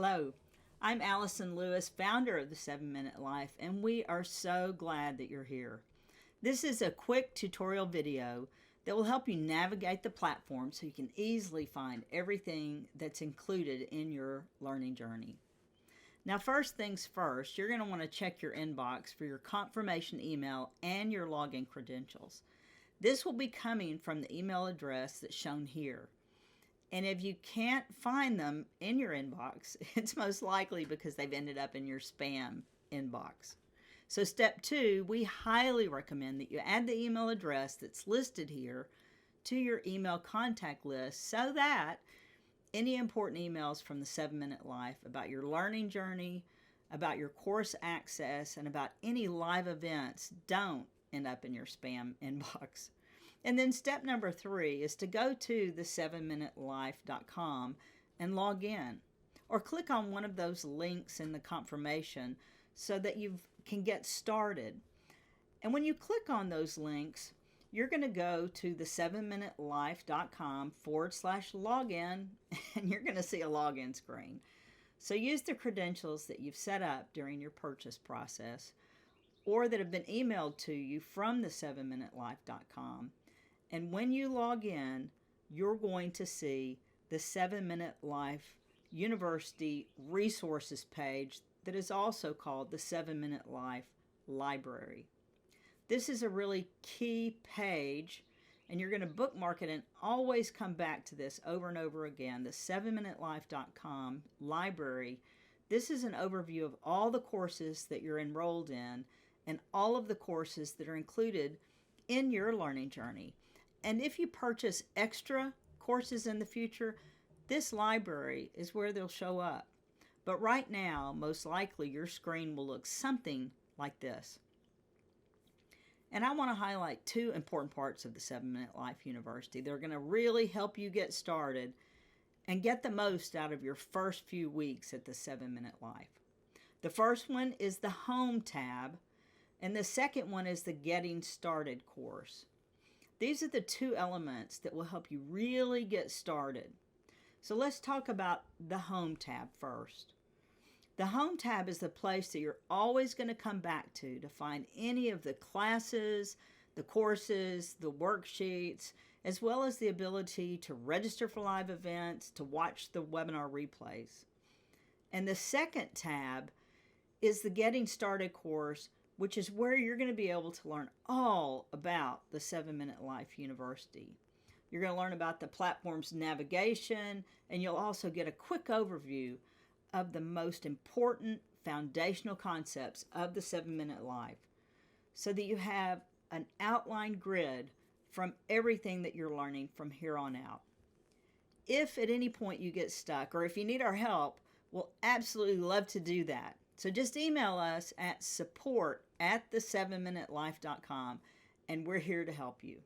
Hello, I'm Allyson Lewis, founder of the 7-Minute Life, and we are so glad that you're here. This is a quick tutorial video that will help you navigate the platform so you can easily find everything that's included in your learning journey. Now, first things first, you're going to want to check your inbox for your confirmation email and your login credentials. This will be coming from the email address that's shown here. And if you can't find them in your inbox, it's most likely because they've ended up in your spam inbox. So step 2, we highly recommend that you add the email address that's listed here to your email contact list so that any important emails from the 7-Minute Life about your learning journey, about your course access, and about any live events don't end up in your spam inbox. And then step number 3 is to go to the 7minutelife.com and log in, or click on one of those links in the confirmation so that you can get started. And when you click on those links, you're going to go to the 7minutelife.com/login, and you're going to see a login screen. So use the credentials that you've set up during your purchase process or that have been emailed to you from the 7minutelife.com. And when you log in, you're going to see the 7-Minute Life University resources page that is also called the 7-Minute Life Library. This is a really key page, and you're going to bookmark it and always come back to this over and over again. The 7minutelife.com library. This is an overview of all the courses that you're enrolled in and all of the courses that are included in your learning journey. And if you purchase extra courses in the future, this library is where they'll show up. But right now, most likely your screen will look something like this. And I want to highlight 2 important parts of the 7-Minute Life University. They're going to really help you get started and get the most out of your first few weeks at the 7-Minute Life. The first one is the Home tab, and the second one is the Getting Started course. These are the 2 elements that will help you really get started. So let's talk about the Home tab first. The Home tab is the place that you're always going to come back to find any of the classes, the courses, the worksheets, as well as the ability to register for live events, to watch the webinar replays. And the second tab is the Getting Started course, which is where you're going to be able to learn all about the 7-Minute Life University. You're going to learn about the platform's navigation, and you'll also get a quick overview of the most important foundational concepts of the 7-Minute Life so that you have an outline grid from everything that you're learning from here on out. If at any point you get stuck or if you need our help, we'll absolutely love to do that. So just email us at support@the7minutelife.com, and we're here to help you.